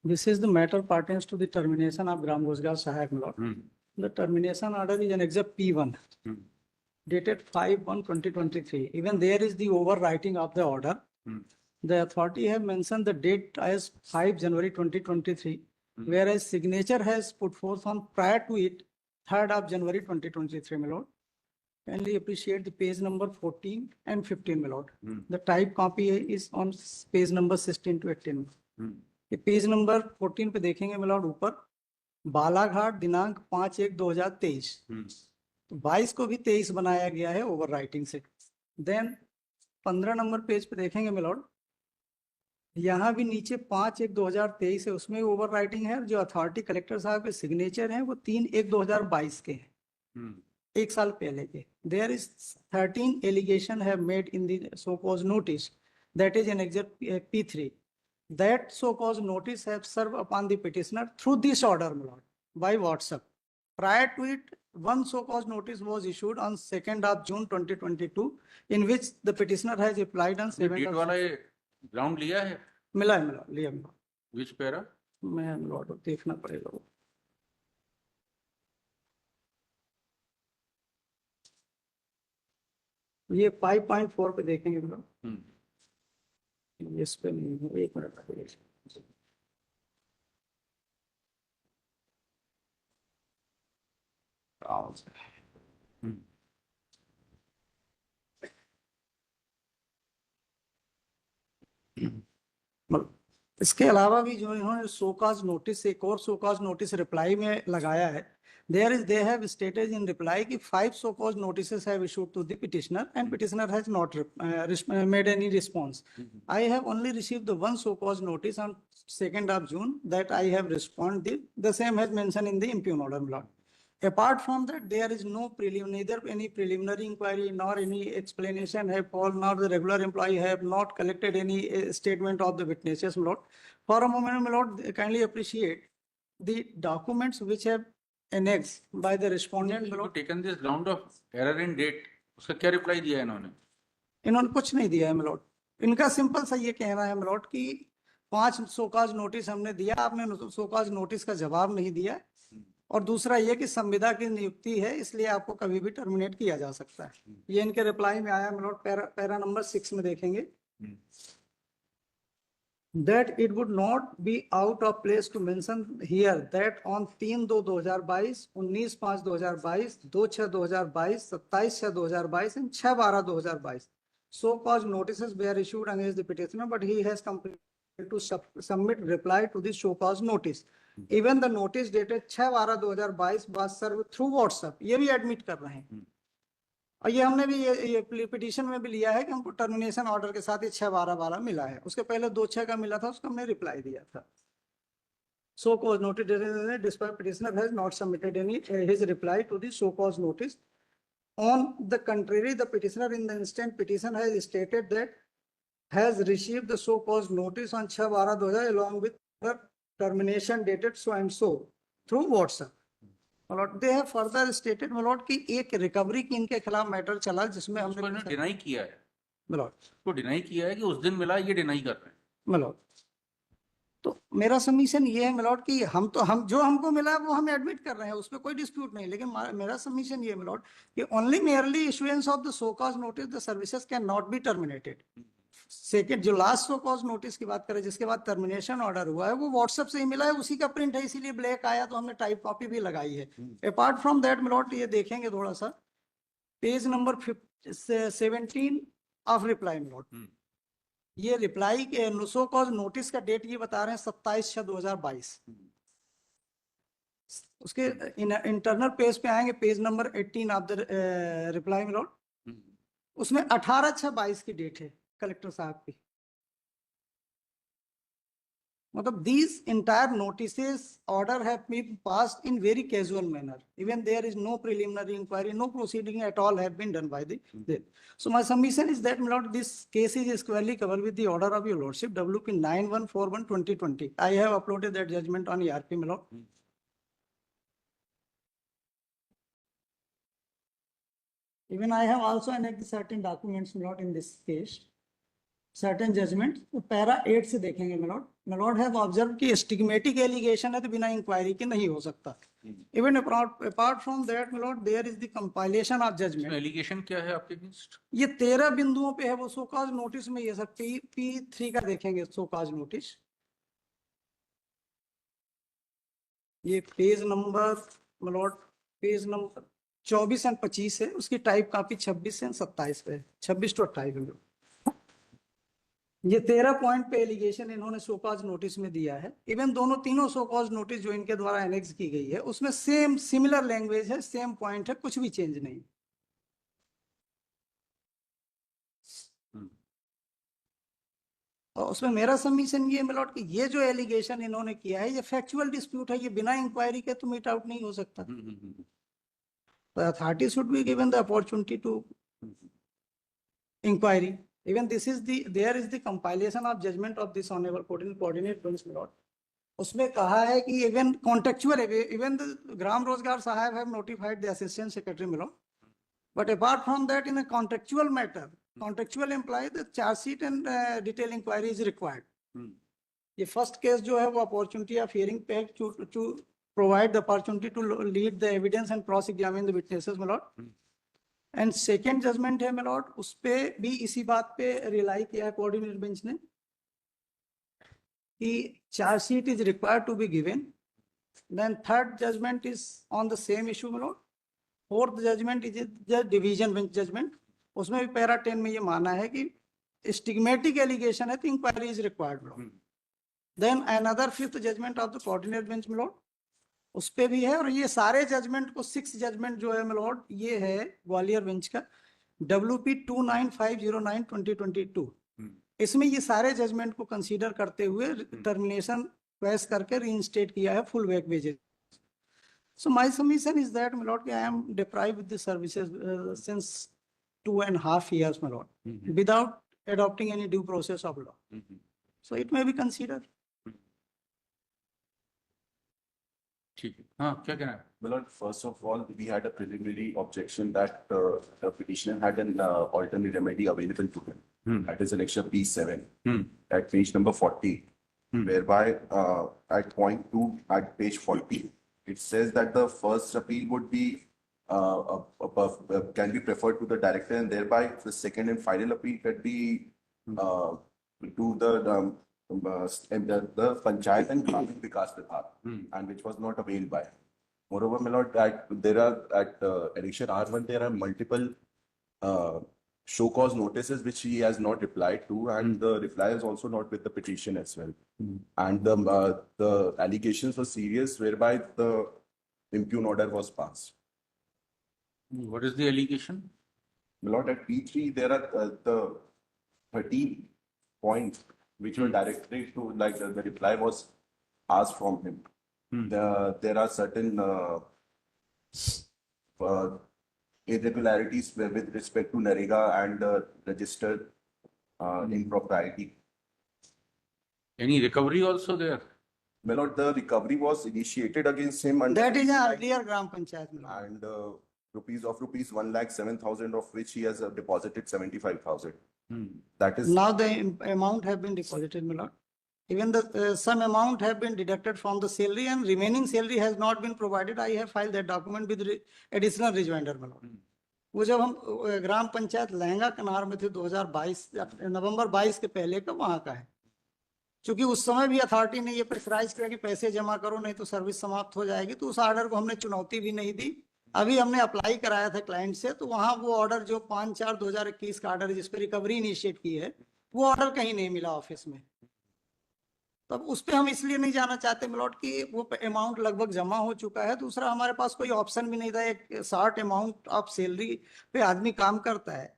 This is the matter pertains to the termination of Gram Rojgar Sahayak Lot. The termination order is an except P1 dated 5/1/2023. Even there is the overwriting of the order. The authority have mentioned the date as 5 January 2023, whereas signature has put forth on prior to it 3rd of January 2023, my lord. Kindly appreciate the page number 14 and 15, my lord. The type copy is on page number 16 to 18. ये page number 14 पे देखेंगे my lord, ऊपर बालाघाट दिनांक 5/1/2023, तो 22 को भी 23 बनाया गया है ओवर राइटिंग से। देन 15 नंबर पेज पे देखेंगे my lord, यहाँ भी नीचे 5/1/2023 है, उसमें ओवर राइटिंग है। जो अथॉरिटी कलेक्टर साहब के सिग्नेचर हैं वो 3/1/2022 के हैं, एक साल पहले के। There is 13 allegation have made in the so called notice that is an exact P3. That so-called notice have served upon the petitioner through this order, my lord, by WhatsApp. Prior to it, one so-called notice was issued on 2nd of June 2022, in which the petitioner has applied on 7th of वाला ground लिया है, मिला लिया मिला। Which para? मैं Lord देखना पड़ेगा वो। ये 5.4 पे देखेंगे मिला। इस पे नहीं है, एक मिनट लगेगा। इसके अलावा भी जो इन्होंने सोकाज नोटिस, एक और सोकाज नोटिस रिप्लाई में लगाया है। they have stated in reply कि 5 so-called notices have issued to the petitioner and petitioner has not made any response. I have only received the one so-called notice on 2nd of June that I have responded. The same has mentioned in the impugned order. Apart from that, there is no neither any preliminary inquiry nor any explanation have called, nor the regular employee have not collected any statement of the witnesses, my lord. For a moment, my lord, kindly appreciate the documents which have annexed by the respondent, my lord. Taken this ground of error in date, उसका क्या reply दिया है इन्होंने? इन्होंने कुछ नहीं दिया है, my lord. इनका सिंपल सा ये कहना है, my lord, कि 5 सोकाज नोटिस हमने दिया, आपने सोकाज नोटिस का जवाब नहीं दिया, और दूसरा ये कि संविदा की नियुक्ति है इसलिए आपको कभी भी टर्मिनेट किया जा सकता है। ये इनके रिप्लाई में आया, my lord। पैरा नंबर 6 में देखेंगे that it would not be out of place to mention here that on 3/2/2022, 19/5/2022, 2/6/2022, 27/6/2022 and 6/12/2022 so called notices were issued against the petitioner, but he has completed to submit reply to the so called notice. Even the notice dated 6/12/2022 was served through WhatsApp. ये भी admit कर रहे हैं, और ये हमने भी ये पिटीशन में भी लिया है कि हमको टर्मिनेशन ऑर्डर के साथ ये 6/12 मिला है। उसके पहले 2/6 का मिला था, उसको हमने रिप्लाई दिया था। So cause notice despite petitioner has not submitted any his reply to the so cause notice. On the contrary, the petitioner in the instant petition has stated that has received the so cause notice on 6/12/2022 along with the termination dated so and so through WhatsApp. They have further stated, my lord, कि एक recovery की इनके खिलाफ matter चला जिसमें हमने deny किया है, my lord, तो डिनाई किया है कि उस दिन मिला, ये डिनाई कर रहे हैं, my lord। तो मेरा सबमिशन ये है, my lord, कि हम जो हमको मिला वो हम एडमिट कर रहे हैं, उसमें कोई डिस्प्यूट नहीं, लेकिन मेरा सबमिशन ये, my lord, कि only merely issuance of the show cause notice the services can not be terminated. Second, जो लास्ट सो कॉज नोटिस की बात करें जिसके बाद टर्मिनेशन ऑर्डर हुआ है, वो व्हाट्सएप से ही मिला है, उसी का प्रिंट है, इसीलिए ब्लैक आया, तो हमने टाइप कॉपी भी लगाई है। Apart from that, my lord, ये देखेंगे थोड़ा सा page number 17 of reply, my lord। ये रिप्लाई के सो कॉज नोटिस का डेट ये बता रहे हैं 27/6/2022। उसके इंटरनल पेज पे आएंगे, page number 18 of the reply, my lord। उसमें 18/6/22 की डेट है कलेक्टर साहब की। मतलब these entire notices order have been passed in very casual manner. Even there is no preliminary inquiry, no proceeding at all have been done by the. So my submission is that, my lord, this case is squarely covered with the order of your lordship WP 9141/2020. I have uploaded that judgment on ERP, my lord. Even I have also annexed certain documents, my lord, in this case, certain judgments. Para 8 से देखेंगे, my lord। my lord have observed कि stigmatic allegation है तो बिना inquiry के नहीं हो सकता. Even apart from that, my lord, there is the compilation of judgment. Allegation क्या है आपके अगेंस्ट? ये 13 बिंदुओं पे है वो शोकाज नोटिस में. ये सब P3 का देखेंगे शोकाज नोटिस. ये page number my lord, page number 24 और 25 है. उसकी टाइप कॉपी 26 से 27 पे है. 26 to 28 में. ये 13 पॉइंट पे एलिगेशन इन्होंने शोकाज नोटिस में दिया है. इवन दोनों तीनों शोकाज नोटिस जो इनके द्वारा एनेक्स की गई है उसमें सेम सिमिलर लैंग्वेज है, सेम पॉइंट है, कुछ भी चेंज नहीं. और उसमें मेरा सबमिशन ये मिलॉट कि ये जो एलिगेशन इन्होंने किया है ये फैक्चुअल डिस्प्यूट है. ये बिना इंक्वायरी के तो मीट आउट नहीं हो सकता. The authority should be given the opportunity to inquiry. Even there is the compilation of judgment of this honorable coordinate bench, my lord. उसमें कहा है कि even contextual, even the Gram Rozgar Sahab have notified the assistant secretary, my lord. But apart from that, in a contextual matter, contextual implies that charge sheet and detailed inquiry is required. ये first case जो है वो opportunity of hearing पे to provide the opportunity to lead the evidence and cross-examine the witnesses, my lord. And second judgment है my lord, उस पे भी इसी बात पे rely किया है coordinate bench ने कि charge sheet is required to be given. Then third judgment is on the same issue, my lord. Fourth judgment is the division bench judgment. उसमें भी पैरा 10 में ये माना है कि stigmatic allegation है तो inquiry is required, my lord. Then another fifth judgment of the coordinate bench, my lord. उस पे भी है. और ये सारे जजमेंट को 6 जजमेंट जो है मिलॉर्ड ये है ग्वालियर बेंच का WP 29/509/2022. इसमें ये सारे जजमेंट को कंसीडर करते हुए टर्मिनेशन क्वेस करके रीइंस्टेट किया है full back wages. So my submission is that milord I am deprived with the services since 2.5 years, milord, without adopting any due process of law. So it may be considered. ठीक है. हाँ, क्या कहना है? Well, first of all, we had a preliminary objection that the petitioner had an alternate remedy available to him. That is annexure P7 at page number 40, whereby at point 2 at page 40, it says that the first appeal would be can be preferred to the director, and thereby the second and final appeal can be to the Panchayat and Gramin Vikas Vibhag, and which was not availed by. Moreover, my lord, there are at edition R1 there are multiple show cause notices which he has not replied to, and the reply is also not with the petition as well. And the allegations were serious, whereby the impugn order was passed. What is the allegation? My lord, at P3 there are the 13 points which were directed to, like the reply was asked from him. There are certain irregularities with respect to NREGA and registered impropriety. Any recovery also there? My lord, the recovery was initiated against him under That is an earlier Gram Panchayat, my lord. and rupees 1,07,000 of which he has deposited 75,000. That is Now the amount have been deposited, my lord. Even the some amount have been deducted from the salary, and remaining salary has not been provided. I have filed that document with additional rejoinder, my lord. वो जब हम ग्राम पंचायत लहंगा कनार में थे 2022 नवंबर 22 के पहले का वहां का है. क्योंकि उस समय भी अथॉरिटी ने ये प्रेशराइज किया कि पैसे जमा करो नहीं तो सर्विस समाप्त हो जाएगी, तो उस ऑर्डर को हमने चुनौती भी नहीं दी. अभी हमने अप्लाई कराया था क्लाइंट से, तो वहां वो ऑर्डर जो 5/4/2021 का ऑर्डर जिस पर रिकवरी इनिशिएट की है वो ऑर्डर कहीं नहीं मिला ऑफिस में. तब उस पर हम इसलिए नहीं जाना चाहते मिलॉट कि वो अमाउंट लगभग जमा हो चुका है. दूसरा हमारे पास कोई ऑप्शन भी नहीं था. एक शॉर्ट अमाउंट ऑफ सैलरी पे आदमी काम करता है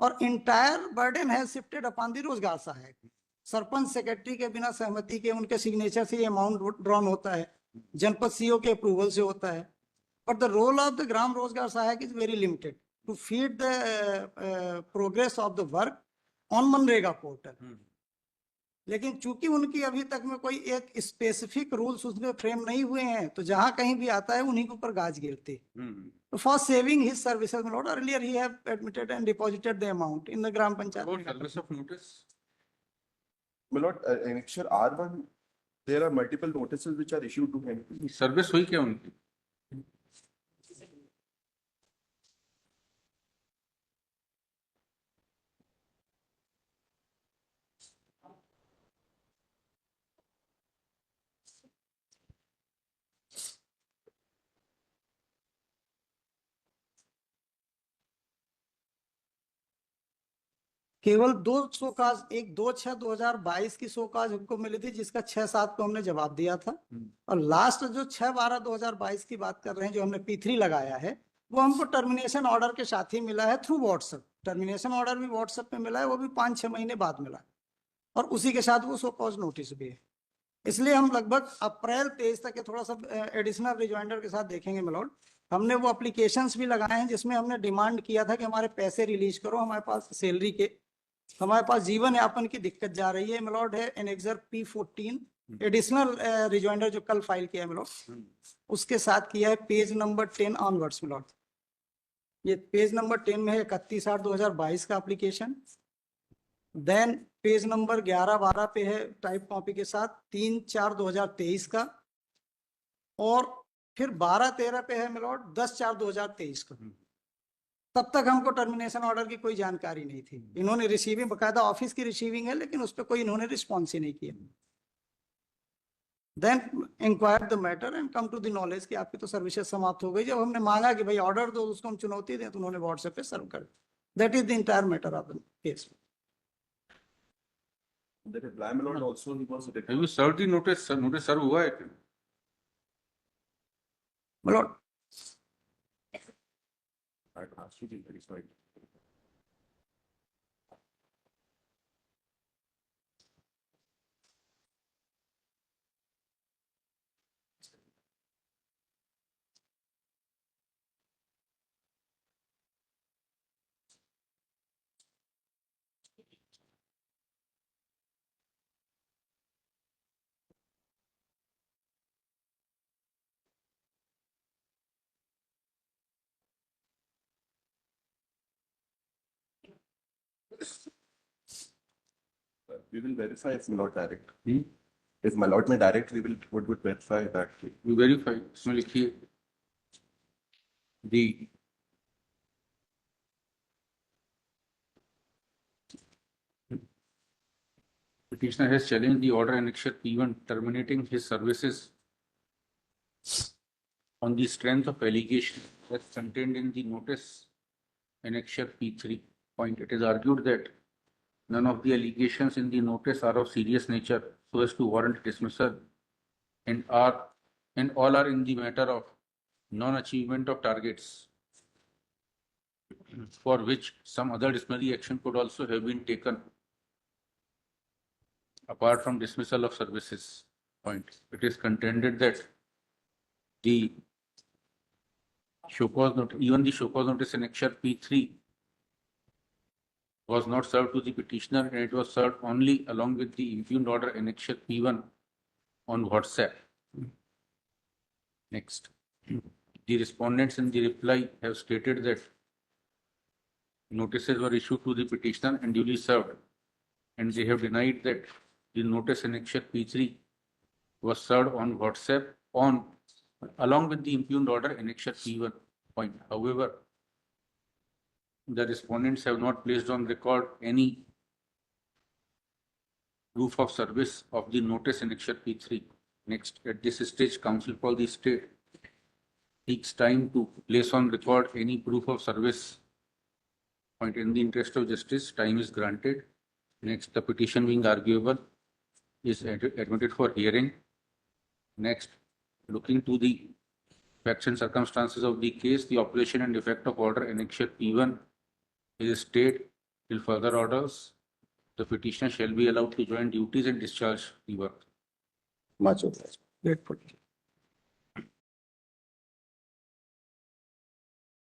और इंटायर बर्डन है शिफ्टेड अपॉन द रोजगार सहायक. सरपंच सेक्रेटरी के बिना सहमति के उनके सिग्नेचर से ये अमाउंट ड्रॉन होता है, जनपद सीओ के अप्रूवल से होता है. But the role of the Gram Rozgar Sahayak is very limited to feed the progress of the work on MNREGA portal. लेकिन चूंकि उनकी अभी तक में कोई एक स्पेसिफिक रूल्स उसमें फ्रेम नहीं हुए हैं, तो जहां कहीं भी आता है उन्हीं के ऊपर गाज गिरती. तो for saving his services my lord, earlier he have admitted and deposited the amount in the Gram Panchayat. About service of notice? My lord, annexure R1, there are multiple notices which are issued to him. Service हुई क्या उनकी? केवल दो show cause, एक 2/6/2022 की show cause हमको मिली थी जिसका 6/7 को हमने जवाब दिया था, और लास्ट जो 6/12/2022 की बात कर रहे हैं जो हमने P3 लगाया है वो हमको टर्मिनेशन ऑर्डर के साथ ही मिला है थ्रू व्हाट्सएप। टर्मिनेशन ऑर्डर भी व्हाट्सएप पे मिला है, वो भी 5-6 महीने बाद मिला है, और उसी के साथ वो शोकॉज नोटिस भी है। इसलिए हम लगभग अप्रैल 23 तक के थोड़ा सा एडिशनल रिजॉइंडर के साथ देखेंगे मिलॉर्ड। हमने वो एप्लीकेशंस भी लगाए हैं जिसमें हमने डिमांड किया था कि हमारे पैसे रिलीज करो, हमारे पास सैलरी के, हमारे पास जीवन यापन की दिक्कत जा रही है मिलॉर्ड। है एनेक्सर P14 एडिशनल रिजॉइंडर जो कल फाइल किया है मिलॉर्ड, उसके साथ किया है पेज नंबर 10 ऑनवर्ड्स मिलॉर्ड। ये पेज नंबर 10 में है 31/8/2022 का एप्लीकेशन। देन पेज नंबर 11-12 पे है टाइप कॉपी के साथ 3/4/2023 का, और फिर 12-13 पे है मिलॉर्ड 10/4/2023 का। तब तक हमको टर्मिनेशन ऑर्डर की कोई जानकारी नहीं थी। इन्होंने रिसीविंग, बकायदा ऑफिस की रिसीविंग है, लेकिन उस पर कोई इन्होंने रिस्पॉन्स ही नहीं किया। Then inquire the matter and come to the knowledge कि आपकी तो सर्विसेज समाप्त हो गई। जब हमने मांगा कि भाई ऑर्डर दो, उसको हम चुनौती दें, तो उन्होंने व्हाट्सएप पे सर्व कर। That is the entire matter of the case. The reply, my lord, also he was Have you served the notice? Notice serve हुआ है क्या? Milord asked to be verified. We will verify if my lord direct. If my lord may direct, we would verify that. You verify. इसमें लिखिए the petitioner has challenged the order annexure P1 terminating his services on the strength of allegation that's contained in the notice annexure P3 point. It is argued that none of the allegations in the notice are of serious nature so as to warrant dismissal, and all are in the matter of non-achievement of targets for which some other disciplinary action could also have been taken apart from dismissal of services. Point. It is contended that the show cause notice, even the show cause notice annexure P3 was not served to the petitioner, and it was served only along with the impugned order annexure P1 on WhatsApp. Next, the respondents in the reply have stated that notices were issued to the petitioner and duly served, and they have denied that the notice annexure P3 was served on WhatsApp along with the impugned order annexure P1 point. However, the respondents have not placed on record any proof of service of the notice annexure P3. Next, at this stage, counsel for the state takes time to place on record any proof of service. Point. In the interest of justice, time is granted. Next, the petition being arguable is admitted for hearing. Next, looking to the facts and circumstances of the case, the operation and effect of order annexure P1 is stayed till further orders. The petitioner shall be allowed to join duties and discharge the work. Much obliged. Grateful.